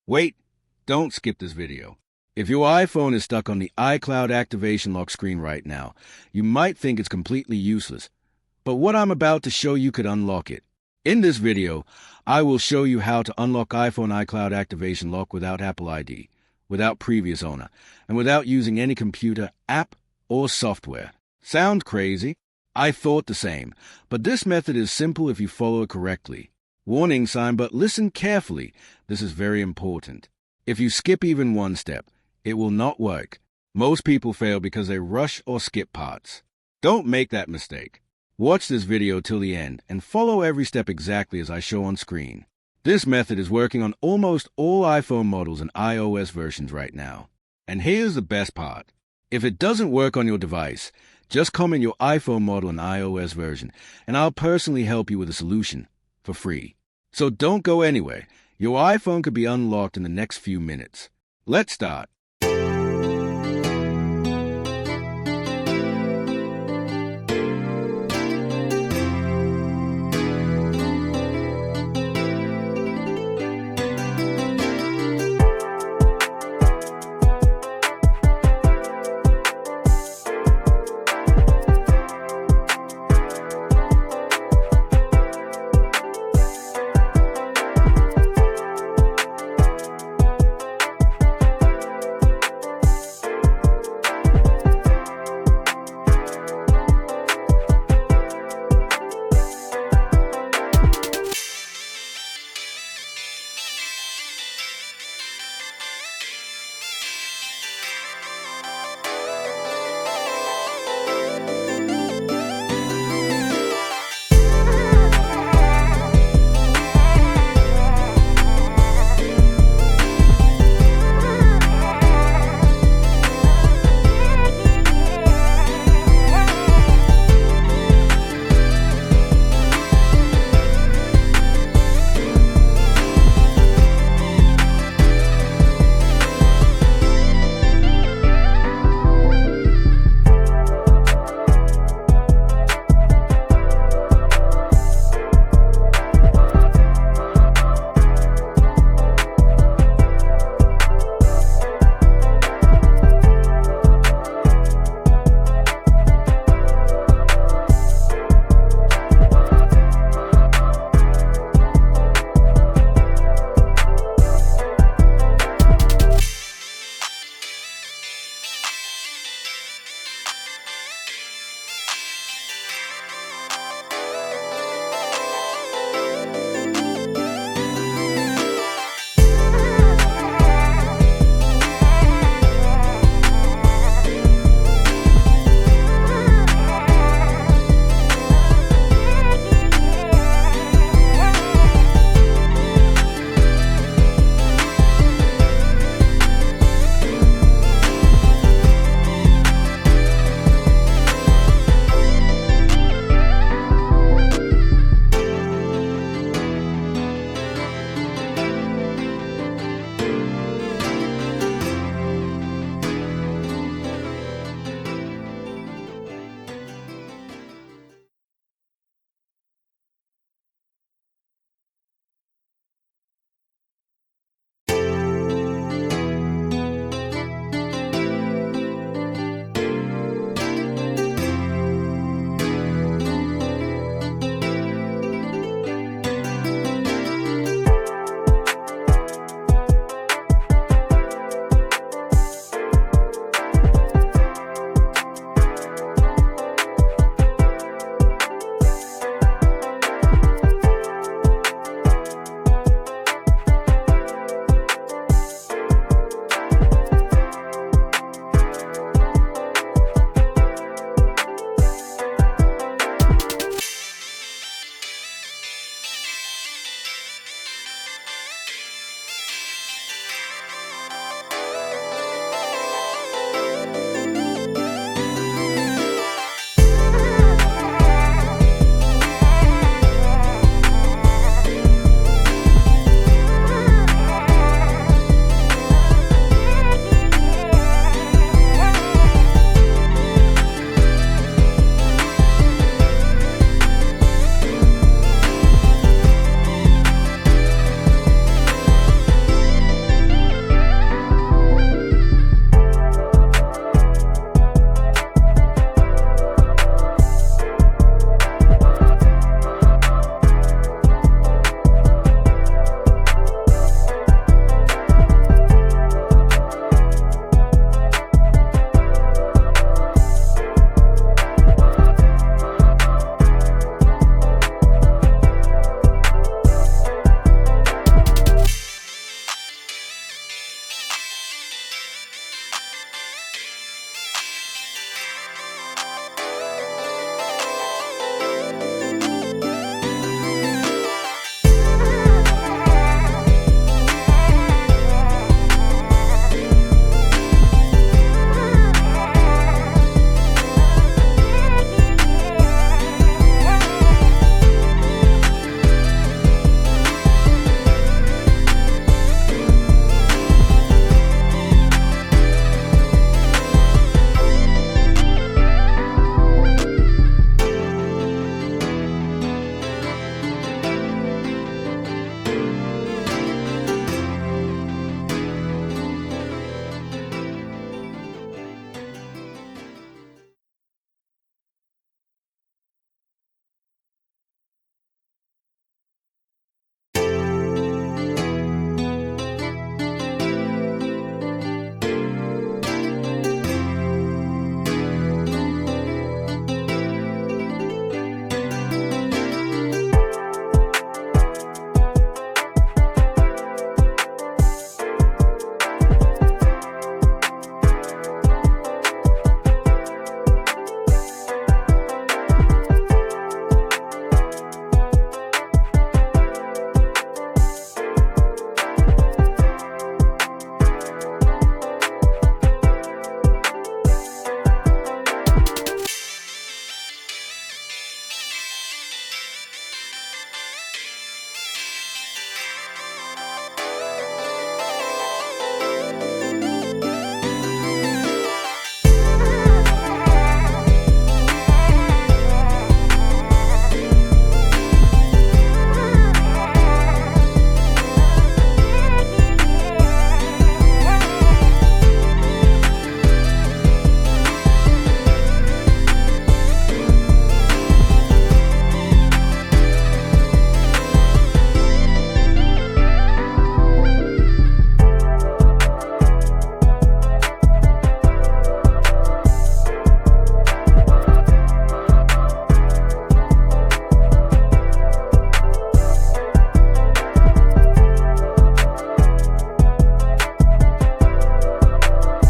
Wait, don't skip this video. If your iPhone is stuck on the iCloud activation lock screen right now, you might think it's completely useless. But what I'm about to show you could unlock it. In this video, I will show you how to unlock iPhone iCloud activation lock without Apple ID, without previous owner, and without using any computer, app, or software. Sound crazy? I thought the same, but this method is simple if you follow it correctly. Warning sign, but listen carefully. This is very important. If you skip even one step, it will not work. Most people fail because they rush or skip parts. Don't make that mistake. Watch this video till the end and follow every step exactly as I show on screen. This method is working on almost all iPhone models and iOS versions right now. And here's the best part. If it doesn't work on your device, just comment your iPhone model and iOS version, and I'll personally help you with a solution for free. So don't go anywhere. Your iPhone could be unlocked in the next few minutes. Let's start.